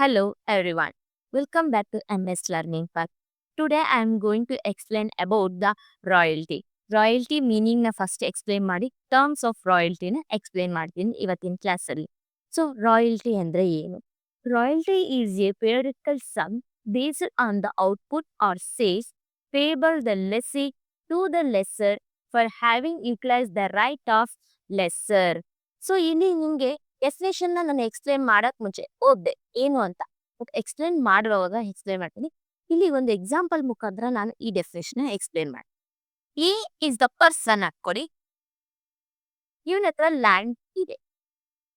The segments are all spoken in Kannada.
Hello everyone. Welcome back to MS Learning Path. Today I am going to explain about the royalty. Royalty ಮೀನಿಂಗ್ನ ಫಸ್ಟ್ ಎಕ್ಸ್ಪ್ಲೇನ್ ಮಾಡಿ ಟರ್ಮ್ಸ್ ಆಫ್ ರಾಯಲ್ಟಿನ ಎಕ್ಸ್ಪ್ಲೇನ್ ಮಾಡ್ತೀನಿ ಇವತ್ತಿನ ಕ್ಲಾಸಲ್ಲಿ. ಸೊ ರಾಯಲ್ಟಿ ಅಂದರೆ ಏನು? Royalty is a periodical sum based on the output or sales payable the lessee to the lessor for having utilise the right of lessor. So ಇಲ್ಲಿ ನಿಮಗೆ ಡೆಫಿನೇಷನ್ನ ನಾನು ಎಕ್ಸ್ಪ್ಲೇನ್ ಮಾಡಕ್ ಮುಂಚೆ ಓದ್ದೆ ಏನು ಅಂತ. ಎಕ್ಸ್ಪ್ಲೇನ್ ಮಾಡುವಾಗ ಎಕ್ಸ್ಪ್ಲೇನ್ ಮಾಡ್ತೀನಿ. ಇಲ್ಲಿ ಒಂದು ಎಕ್ಸಾಂಪಲ್ ಮುಖಾಂತರ ನಾನು ಈ ಡೆಫಿನೇಷನ್ ಎಕ್ಸ್ಪ್ಲೇನ್ ಮಾಡ್ತೀನಿ. ಎ ಇಸ್ ದ ಪರ್ಸನ್ ಹಾಕೊಡಿ. ಇವನ ಹತ್ರ ಲ್ಯಾಂಡ್ ಇದೆ.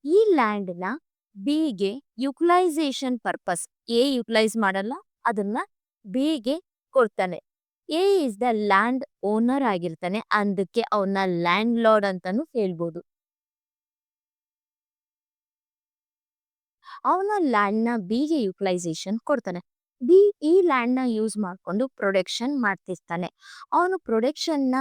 ಈ ಲ್ಯಾಂಡ್ ನ ಬಿಗೆ ಯುಟಿಲೈಸೇಷನ್ ಪರ್ಪಸ್ ಎ ಯುಟಿಲೈಸ್ ಮಾಡಲ್ಲ, ಅದನ್ನ ಬಿಗೆ ಕೊಡ್ತಾನೆ. A is the land owner ಆಗಿರ್ತಾನೆ, ಅದಕ್ಕೆ ಅವನ ಲ್ಯಾಂಡ್ ಲಾರ್ಡ್ ಅಂತಾನು ಹೇಳ್ಬೋದು. ಅವನ ಲ್ಯಾಂಡ್ನ ಬಿಗೆ ಯುಟಿಲೈಸೇಷನ್ ಕೊಡ್ತಾನೆ. ಬಿ ಈ ಲ್ಯಾಂಡ್ನ ಯೂಸ್ ಮಾಡಿಕೊಂಡು ಪ್ರೊಡಕ್ಷನ್ ಮಾಡ್ತಿರ್ತಾನೆ. ಅವನು ಪ್ರೊಡಕ್ಷನ್ನ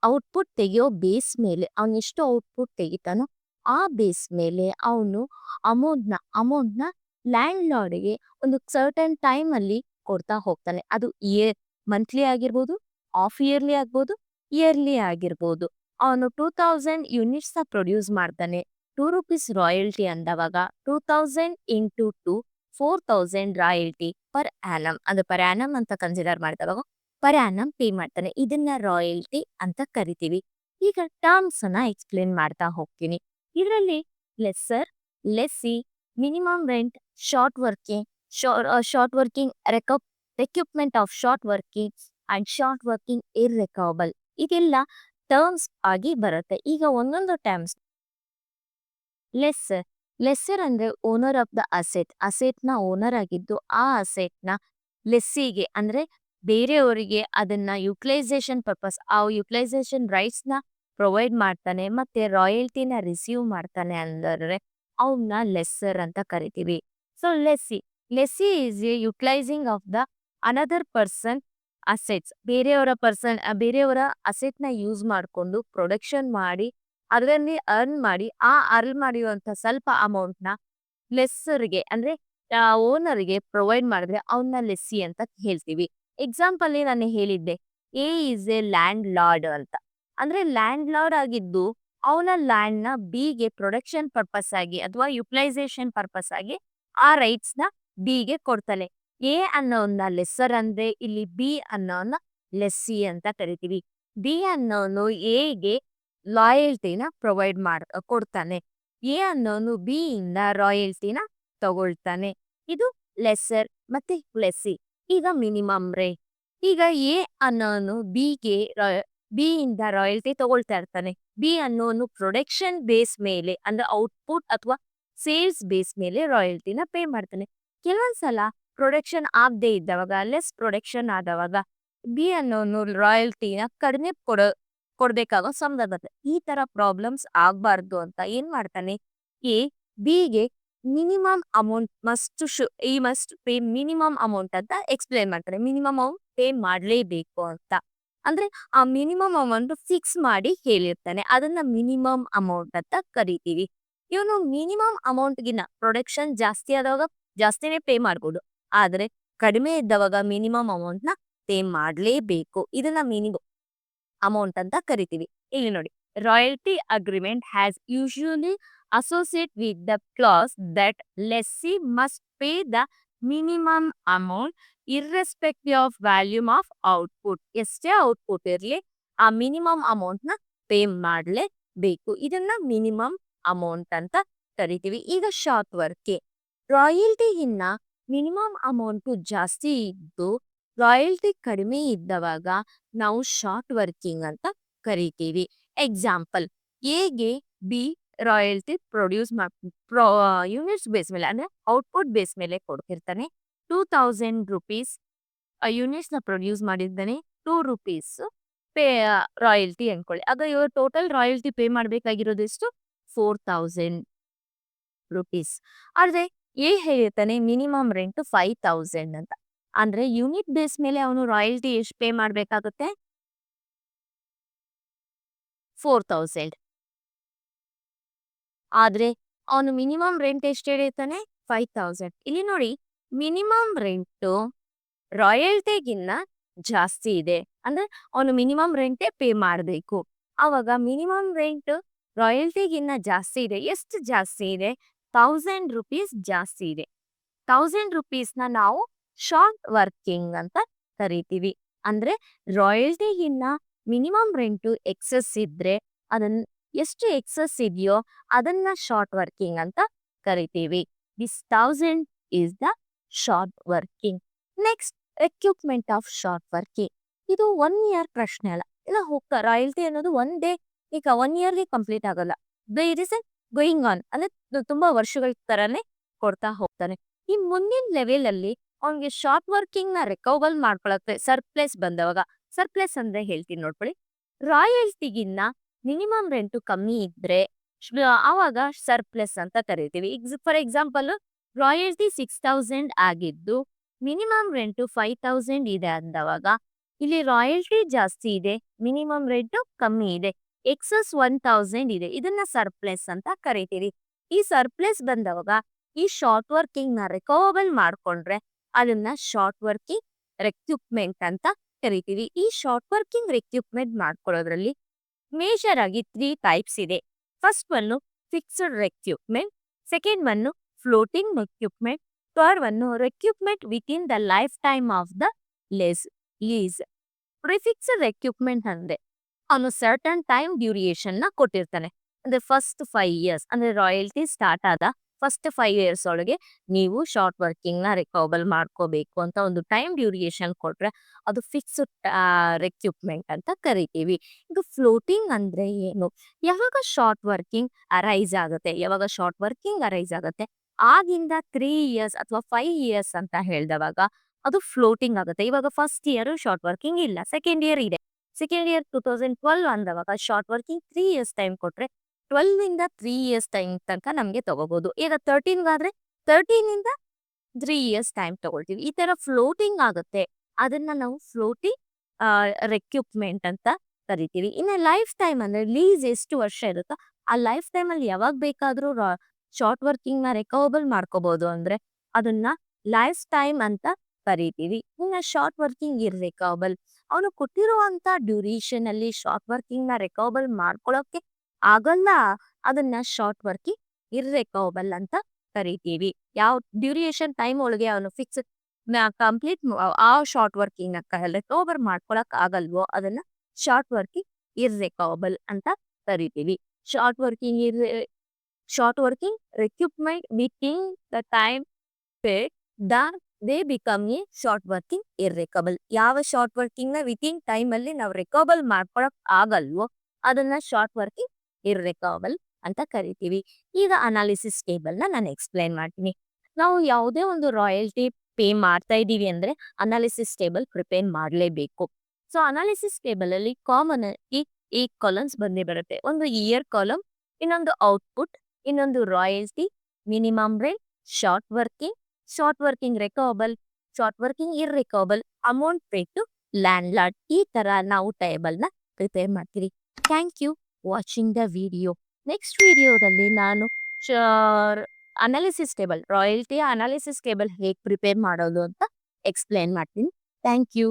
ಔಟ್ಪುಟ್ ತೆಗೆಯೋ ಬೇಸ್ ಮೇಲೆ ಅವನು ಎಷ್ಟು ಔಟ್ಪುಟ್ ತೆಗಿತಾನೋ ಆ ಬೇಸ್ ಮೇಲೆ ಅವನು ಅಮೌಂಟ್ನ ಲ್ಯಾಂಡ್ ಲಾರ್ಡ್ಗೆ ಒಂದು ಸರ್ಟನ್ ಟೈಮಲ್ಲಿ ಕೊಡ್ತಾ ಹೋಗ್ತಾನೆ. ಅದು ಮಂತ್ಲಿ ಆಗಿರ್ಬೋದು, ಹಾಫ್ ಇಯರ್ಲಿ ಆಗ್ಬೋದು, ಇಯರ್ಲಿ ಆಗಿರ್ಬೋದು. ಅವನು 2000 ಯೂನಿಟ್ಸ್ನ ಪ್ರೊಡ್ಯೂಸ್ ಮಾಡ್ತಾನೆ. 2 rupees ರಾಯಲ್ಟಿ ಅಂದವಾಗ 2000 ಇಂಟು 2 4000 ರಾಯಲ್ಟಿ ಪರ್ ಆ್ಯನಮ್, ಅದು ಪರ್ ಆ್ಯನಮ್ ಅಂತ ಕನ್ಸಿಡರ್ ಮಾಡಿದವಾಗ ಪರ್ ಆ್ಯನಮ್ ಪೇ ಮಾಡ್ತಾನೆ. ಇದನ್ನ ರಾಯಲ್ಟಿ ಅಂತ ಕರಿತೀವಿ. ಈಗ ಟರ್ಮ್ಸ್ ಅನ್ನ ಎಕ್ಸ್ಪ್ಲೇನ್ ಮಾಡ್ತಾ ಹೋಗ್ತೀನಿ. ಇದರಲ್ಲಿ lessor, lessee, minimum rent, short working, recoupment of short working and short working irrecoverable, ಇದೆಲ್ಲ ಟರ್ಮ್ಸ್ ಆಗಿ ಬರುತ್ತೆ. ಈಗ ಒಂದೊಂದು ಟರ್ಮ್ಸ್. ಲೆಸ್ಸರ್ ಅಂದ್ರೆ ಓನರ್ ಆಫ್ ದ ಅಸೆಟ್ನ ಓನರ್ ಆಗಿದ್ದು ಆ ಅಸೆಟ್ನ ಲೆಸ್ಸಿಗೆ ಅಂದ್ರೆ ಬೇರೆಯವರಿಗೆ ಅದನ್ನ ಯುಟಿಲೈಸೇಷನ್ ಪರ್ಪಸ್ ಆ ಯುಟಿಲೈಸೇಷನ್ ರೈಟ್ಸ್ನ ಪ್ರೊವೈಡ್ ಮಾಡ್ತಾನೆ ಮತ್ತೆ ರಾಯಲ್ಟಿನ ರಿಸೀವ್ ಮಾಡ್ತಾನೆ ಅಂದರೆ ಅವನ್ನ ಲೆಸ್ಸರ್ ಅಂತ ಕರಿತೀವಿ. So lessee is A utilising of the another person assets, ಬೇರೆಯವರ ಅಸೆಟ್ನ ಯೂಸ್ ಮಾಡಿಕೊಂಡು ಪ್ರೊಡಕ್ಷನ್ ಮಾಡಿ ಅದರಲ್ಲಿ ಅರ್ನ್ ಮಾಡಿ ಆ ಅರ್ನ್ ಮಾಡಿರುವಂತ ಸ್ವಲ್ಪ ಅಮೌಂಟ್ನ ಲೆಸ್ಸರ್ಗೆ ಅಂದ್ರೆ ಓನರ್ಗೆ ಪ್ರೊವೈಡ್ ಮಾಡಿದ್ರೆ ಅವನ್ನ ಲೆಸ್ಸಿ ಅಂತ ಹೇಳ್ತೀವಿ. ಎಕ್ಸಾಂಪಲ್ ನಾನು ಹೇಳಿದ್ದೆ, A is A land lord ಅಂತ. ಅಂದ್ರೆ ಲ್ಯಾಂಡ್ ಲಾರ್ಡ್ ಆಗಿದ್ದು ಅವನ ಲ್ಯಾಂಡ್ನ ಬಿಗೆ ಪ್ರೊಡಕ್ಷನ್ ಪರ್ಪಸ್ ಆಗಿ ಅಥವಾ ಯುಟಿಲೈಸೇಷನ್ ಪರ್ಪಸ್ ಆಗಿ ಆ ರೈಟ್ಸ್ನ ಬಿಗೆ ಕೊಡ್ತಾನೆ. ಎ ಅನ್ನೋನ್ನ ಲೆಸ್ಸರ್ ಅಂದ್ರೆ ಇಲ್ಲಿ ಬಿ ಅನ್ನೋನ್ನ ಲೆಸ್ಸಿ ಅಂತ ಕರಿತೀವಿ. ಬಿ ಅನ್ನೋನು ಎಗೆ ಲಾಯಲ್ಟಿನ ಪ್ರೊವೈಡ್ ಕೊಡ್ತಾನೆ. ಎ ಅನ್ನೋನು ಬಿ ಇಂದ ರಾಯಲ್ಟಿನ ತಗೊಳ್ತಾನೆ. ಇದು ಲೆಸ್ಸರ್ ಮತ್ತೆ ಲೆಸ್ಸಿ. ಈಗ ಮಿನಿಮಮ್ ರೇಟ್. ಈಗ ಎ ಅನ್ನೋನು ಬಿ ಇಂದ ರಾಯಲ್ಟಿ ತಗೊಳ್ತಾ ಇರ್ತಾನೆ. ಬಿ ಅನ್ನೋನು ಪ್ರೊಡಕ್ಷನ್ ಬೇಸ್ ಮೇಲೆ ಅಂದ್ರೆ ಔಟ್ಪುಟ್ ಅಥವಾ ಸೇಲ್ಸ್ ಬೇಸ್ ಮೇಲೆ ರಾಯಲ್ಟಿನ ಪೇ ಮಾಡ್ತಾನೆ. ಕೆಲವೊಂದ್ಸಲ ಪ್ರೊಡಕ್ಷನ್ ಆಗದೆ ಇದ್ದವಾಗ, ಲೆಸ್ ಪ್ರೊಡಕ್ಷನ್ ಆದವಾಗ ಬಿ ಅನ್ನೋನು ರಾಯಲ್ಟಿನ ಕಡಿಮೆ ಕೊಡ್ಬೇಕಾಗೋ ಸಂದರ್ಭ. ಈ ತರ ಪ್ರಾಬ್ಲಮ್ಸ್ ಆಗ್ಬಾರ್ದು ಅಂತ ಏನ್ ಮಾಡ್ತಾನೆ, ಎ ಬಿಗೆ minimum amount must pay minimum amount ಅಂತ ಎಕ್ಸ್ಪ್ಲೇನ್ ಮಾಡ್ತಾರೆ. ಮಿನಿಮಮ್ ಅಮೌಂಟ್ ಪೇ ಮಾಡಲೇಬೇಕು ಅಂತ. ಅಂದ್ರೆ ಆ ಮಿನಿಮಮ್ ಅಮೌಂಟ್ ಫಿಕ್ಸ್ ಮಾಡಿ ಹೇಳಿರ್ತಾನೆ, ಅದನ್ನ ಮಿನಿಮಮ್ ಅಮೌಂಟ್ ಅಂತ ಕರಿತೀವಿ. ಇವನು ಮಿನಿಮಮ್ ಅಮೌಂಟ್ಗಿನ ಪ್ರೊಡಕ್ಷನ್ ಜಾಸ್ತಿ ಆದವಾಗ ಜಾಸ್ತಿನೇ ಪೇ ಮಾಡ್ಬೋದು, ಆದ್ರೆ ಕಡಿಮೆ ಇದ್ದವಾಗ ಮಿನಿಮಮ್ ಅಮೌಂಟ್ನ ಪೇ ಮಾಡಲೇಬೇಕು. ಇದನ್ನ ಮಿನಿಮಮ್ ಅಮೌಂಟ್ ಅಂತ ಕರಿತೀವಿ. ಇಲ್ಲಿ ನೋಡಿ, royalty agreement has usually associate with the class that lessee must pay the minimum amount irrespective of volume of output. ಎಷ್ಟೇ ಔಟ್ಪುಟ್ ಇರಲಿ ಆ ಮಿನಿಮಮ್ ಅಮೌಂಟ್ನ ಪೇ ಮಾಡಲೇಬೇಕು. ಇದನ್ನ ಮಿನಿಮಮ್ ಅಮೌಂಟ್ ಅಂತ ಕರಿತೀವಿ. ಈಗ ಶಾರ್ಟ್ ವರ್ಕ್, ರಾಯಲ್ಟಿ ಇನ್ನ ಮಿನಿಮಮ್ ಅಮೌಂಟು ಜಾಸ್ತಿ ಇದ್ದು ರಾಯಲ್ಟಿ ಕಡಿಮೆ ಇದ್ದವಾಗ ನಾವು ಶಾರ್ಟ್ ವರ್ಕಿಂಗ್ ಅಂತ ಕರಿತೀವಿ. ಎಕ್ಸಾಂಪಲ್, ಎಗೆ ಬಿ ರಾಯಲ್ಟಿ ಯೂನಿಟ್ಸ್ ಬೇಸ್ ಮೇಲೆ ಅಂದ್ರೆ ಔಟ್ಪುಟ್ ಬೇಸ್ ಮೇಲೆ ಕೊಡ್ತಿರ್ತಾನೆ. 2000 ರೂಪೀಸ್ ಯೂನಿಟ್ಸ್ನ ಪ್ರೊಡ್ಯೂಸ್ ಮಾಡಿದ್ದಾನೆ, 2 ರೂಪೀಸ್ ಪೇ ರಾಯಲ್ಟಿ ಅನ್ಕೊಳ್ಳಿ. ಆಗ ಇವರು ಟೋಟಲ್ ರಾಯಲ್ಟಿ ಪೇ ಮಾಡಬೇಕಾಗಿರೋದು ಎಷ್ಟು, 4000 ರೂಪೀಸ್. ಆದ್ರೆ ಎ ಹೇಳಿರ್ತಾನೆ ಮಿನಿಮಮ್ ರೆಂಟ್ 5000 ಅಂತ. ಅಂದ್ರೆ ಯೂನಿಟ್ ಬೇಸ್ ಮೇಲೆ ಅವನು ರಾಯಲ್ಟಿ ಎಷ್ಟು ಪೇ ಮಾಡಬೇಕಾಗುತ್ತೆ, 4000. ಆದ್ರೆ ಅವನು ಮಿನಿಮಮ್ ರೆಂಟ್ ಎಷ್ಟು ಹೇಳಿರ್ತಾನೆ, 5,000. ಇಲ್ಲಿ ನೋಡಿ, ಮಿನಿಮಮ್ ರೆಂಟು ರಾಯಲ್ಟಿಗಿನ್ನ ಜಾಸ್ತಿ ಇದೆ. ಅಂದ್ರೆ ಅವನು ಮಿನಿಮಮ್ ರೆಂಟೇ ಪೇ ಮಾಡಬೇಕು. ಆವಾಗ ಮಿನಿಮಮ್ ರೆಂಟ್ ರಾಯಲ್ಟಿಗಿನ್ನ ಜಾಸ್ತಿ ಇದೆ. ಎಷ್ಟು ಜಾಸ್ತಿ ಇದೆ? 1000 ರುಪೀಸ್ ಜಾಸ್ತಿ ಇದೆ. 1000 ರುಪೀಸ್ನ ನಾವು ಶಾರ್ಟ್ ವರ್ಕಿಂಗ್ ಅಂತ ಕರಿತೀವಿ. ಅಂದ್ರೆ ರಾಯಲ್ಟಿಗಿನ್ನ ಮಿನಿಮಮ್ ರೆಂಟು ಎಕ್ಸಸ್ ಇದ್ರೆ ಅದನ್ನ ಎಷ್ಟು ಎಕ್ಸಸ್ ಇದೆಯೋ ಅದನ್ನ ಶಾರ್ಟ್ ವರ್ಕಿಂಗ್ ಅಂತ ಕರಿತೀವಿ. This 1000 is the short working. Next, equipment of short working. ಇದು 1 ಇಯರ್ ಪ್ರಶ್ನೆ ಅಲ್ಲ. ಇಲ್ಲ ಹೋಗ್ತಾ ರಾಯಲ್ಟಿ ಅನ್ನೋದು ಒನ್ ಡೇ, ಈಗ 1 ಇಯರ್ಗೆ ಕಂಪ್ಲೀಟ್ ಆಗಲ್ಲ. There is a going on, ಅಂದ್ರೆ ತುಂಬಾ ವರ್ಷಗಳ ತರಾನೇ ಕೊಡ್ತಾ ಹೋಗ್ತಾನೆ. ಈ ಮುಂದಿನ ಲೆವೆಲ್ ಅಲ್ಲಿ ಅವ್ನಿಗೆ ಶಾರ್ಟ್ ವರ್ಕಿಂಗ್ ನ ರಿಕವರ್ ಮಾಡ್ಕೊಳಕ್ಕೆ ಸರ್ಪ್ಲೇಸ್ ಬಂದವಾಗ, ಸರ್ಪ್ಲೇಸ್ ಅಂದ್ರೆ ಹೇಳ್ತೀನಿ ನೋಡ್ಕೊಳ್ಳಿ, ರಾಯಲ್ಟಿಗಿನ್ನ ಮಿನಿಮಮ್ ರೆಂಟು ಕಮ್ಮಿ ಇದ್ರೆ ಆವಾಗ ಸರ್ಪ್ಲೆಸ್ ಅಂತ ಕರಿತೀವಿ. ಫಾರ್ ಎಕ್ಸಾಂಪಲ್, ರಾಯಲ್ಟಿ 6,000 ಆಗಿದ್ದು ಮಿನಿಮಮ್ ರೆಂಟು 5,000 ಇದೆ ಅಂದವಾಗ ಇಲ್ಲಿ ರಾಯಲ್ಟಿ ಜಾಸ್ತಿ ಇದೆ, ಮಿನಿಮಮ್ ರೆಂಟು ಕಮ್ಮಿ ಇದೆ, ಎಕ್ಸಸ್ 1,000 ಇದೆ. ಇದನ್ನ ಸರ್ಪ್ಲೆಸ್ ಅಂತ ಕರಿತೀವಿ. ಈ ಸರ್ಪ್ಲೆಸ್ ಬಂದವಾಗ ಈ ಶಾರ್ಟ್ ವರ್ಕಿಂಗ್ ನ ರಿಕವಬಲ್ ಮಾಡ್ಕೊಂಡ್ರೆ ಅದನ್ನ ಶಾರ್ಟ್ ವರ್ಕಿಂಗ್ ರೆಕ್ಯೂಪ್ಮೆಂಟ್ ಅಂತ ಕರಿತೀವಿ. ಈ ಶಾರ್ಟ್ ವರ್ಕಿಂಗ್ ರೆಕ್ಯೂಪ್ಮೆಂಟ್ ಮಾಡ್ಕೊಳ್ಳೋದ್ರಲ್ಲಿ ಮೇಜರ್ ಆಗಿ 3 ಟೈಪ್ಸ್ ಇದೆ. First one fixed recoupment, second one floating recoupment, third one recoupment within the lifetime of the lease. Prefixed recoupment ಅಂದ್ರೆ ಅವನು ಸರ್ಟನ್ ಟೈಮ್ ಡ್ಯೂರಿಯೇಷನ್ ನ ಕೊಟ್ಟಿರ್ತಾನೆ. ಅಂದ್ರೆ ಫಸ್ಟ್ 5 ಇಯರ್ಸ್, ಅಂದ್ರೆ ರಾಯಲ್ಟಿ ಸ್ಟಾರ್ಟ್ ಆದ ಫಸ್ಟ್ 5 ಇಯರ್ಸ್ ಒಳಗೆ ನೀವು ಶಾರ್ಟ್ ವರ್ಕಿಂಗ್ ನ ರಿಕವಬಲ್ ಮಾಡ್ಕೋಬೇಕು ಅಂತ ಒಂದು ಟೈಮ್ ಡ್ಯೂರಿಯೇಷನ್ ಕೊಟ್ರೆ ಅದು ಫಿಕ್ಸ್ಡ್ ರೆಕ್ಯೂಪ್ಮೆಂಟ್ ಅಂತ ಕರಿತೀವಿ. ಈಗ ಫ್ಲೋಟಿಂಗ್ ಅಂದ್ರೆ ಏನು? ಯಾವಾಗ ಶಾರ್ಟ್ ವರ್ಕಿಂಗ್ ಅರೈಸ್ ಆಗುತ್ತೆ, ಯಾವಾಗ ಶಾರ್ಟ್ ವರ್ಕಿಂಗ್ ಅರೈಸ್ ಆಗುತ್ತೆ ಆಗಿಂದ 3 ಇಯರ್ಸ್ ಅಥವಾ 5 ಇಯರ್ಸ್ ಅಂತ ಹೇಳಿದವಾಗ ಅದು ಫ್ಲೋಟಿಂಗ್ ಆಗುತ್ತೆ. ಇವಾಗ ಫಸ್ಟ್ ಇಯರ್ ಶಾರ್ಟ್ ವರ್ಕಿಂಗ್ ಇಲ್ಲ, ಸೆಕೆಂಡ್ ಇಯರ್ ಇದೆ. ಸೆಕೆಂಡ್ ಇಯರ್ 2012 ಅಂದವಾಗ ಶಾರ್ಟ್ ವರ್ಕಿಂಗ್ 3 ಇಯರ್ಸ್ ಟೈಮ್ ಕೊಟ್ರೆ 12 ಇಂದ 3 ಇಯರ್ಸ್ ಟೈಮ್ ತನಕ ನಮಗೆ ತಗೋಬಹುದು. ಈಗ 13 ಆದ್ರೆ 13 ಇಂದ 3 ಇಯರ್ಸ್ ಟೈಮ್ ತಗೊಳ್ತೀವಿ. ಈ ತರ ಫ್ಲೋಟಿಂಗ್ ಆಗುತ್ತೆ, ಅದನ್ನ ನಾವು ಫ್ಲೋಟಿಂಗ್ ರೆಕ್ಯೂಪ್ಮೆಂಟ್ ಅಂತ ಕರಿತೀವಿ. ಇನ್ನು ಲೈಫ್ ಟೈಮ್ ಅಂದ್ರೆ ಲೀಸ್ ಎಷ್ಟು ವರ್ಷ ಇರುತ್ತೋ ಆ ಲೈಫ್ ಟೈಮ್ ಅಲ್ಲಿ ಯಾವಾಗ ಬೇಕಾದ್ರೂ ಶಾರ್ಟ್ ವರ್ಕಿಂಗ್ ನ ರಿಕವಬಲ್ ಮಾಡ್ಕೋಬಹುದು, ಅಂದ್ರೆ ಅದನ್ನ ಲೈಫ್ ಟೈಮ್ ಅಂತ ಕರಿತೀವಿ. ಇನ್ನ ಶಾರ್ಟ್ ವರ್ಕಿಂಗ್ ಇರ್ರಿಕವಬಲ್, ಅವನು ಕೊಟ್ಟಿರುವಂತ ಡ್ಯೂರೇಷನ್ ಅಲ್ಲಿ ಶಾರ್ಟ್ ವರ್ಕಿಂಗ್ ನ ರಿಕವಬಲ್ ಮಾಡ್ಕೊಳ್ಳೋಕೆ ಆಗಲ್ಲ, ಅದನ್ನ ಶಾರ್ಟ್ ವರ್ಕಿಂಗ್ ಇರ್ರಿಕವಬಲ್ ಅಂತ ಕರಿತೀವಿ. ಯಾವ ಡ್ಯೂರೇಷನ್ ಟೈಮ್ ಒಳಗೆ ಅವನು ಫಿಕ್ಸ್ ಕಂಪ್ಲೀಟ್ ಆ ಶಾರ್ಟ್ ವರ್ಕಿಂಗ್ ನ ರಿಕವರ್ ಮಾಡ್ಕೊಳಕ್ ಆಗಲ್ವೋ ಅದನ್ನ ಶಾರ್ಟ್ ವರ್ಕಿಂಗ್ ಇರ್ರಿಕವಬಲ್ ಅಂತ ಕರಿತೀವಿ. Short working short working recoupment within the time period the they become a short working irrecoverable. ಯಾವ ಶಾರ್ಟ್ ವರ್ಕಿಂಗ್ ನ ವಿತಿನ್ ಟೈಮ್ ಅಲ್ಲಿ ನಾವು ರಿಕವಬಲ್ ಮಾಡ್ಕೊಳಕ್ ಆಗಲ್ವೋ ಅದನ್ನ ಶಾರ್ಟ್ ವರ್ಕಿಂಗ್ ಇರ್ರಿಕವಬಲ್ ಅಂತ ಕರಿತೀವಿ. ಈಗ ಅನಾಲಿಸಿಸ್ ಟೇಬಲ್ ನ ನಾನು ಎಕ್ಸ್ಪ್ಲೈನ್ ಮಾಡ್ತೀನಿ. ನಾವು ಯಾವುದೇ ಒಂದು ರಾಯಲ್ಟಿ ಪೇ ಮಾಡ್ತಾ ಇದೀವಿ ಅಂದ್ರೆ ಅನಾಲಿಸಿಸ್ ಟೇಬಲ್ ಪ್ರಿಪೇರ್ ಮಾಡಲೇಬೇಕು. ಸೊ ಅನಾಲಿಸಿಸ್ ಟೇಬಲ್ ಅಲ್ಲಿ ಕಾಮನ್ ಆಗಿ ಈ ಕಾಲಮ್ಸ್ ಬಂದೇ ಬರುತ್ತೆ. ಒಂದು ಇಯರ್ ಕಾಲಮ್, ಇನ್ನೊಂದು ಔಟ್ಪುಟ್, ಇನ್ನೊಂದು royalty, minimum rent, short working recoverable, short working irrecoverable, amount pay to landlord. ಈ ತರ ನಾವು ಟೇಬಲ್ ನ ಪ್ರಿಪೇರ್ ಮಾಡ್ತೀವಿ. Thank you watching the video. Next ವಿಡಿಯೋದಲ್ಲಿ ನಾನು analysis table, royalty analysis table ಹೇಗೆ ಪ್ರಿಪೇರ್ ಮಾಡೋದು ಅಂತ ಎಕ್ಸ್ಪ್ಲೇನ್ ಮಾಡ್ತೀನಿ. Thank you.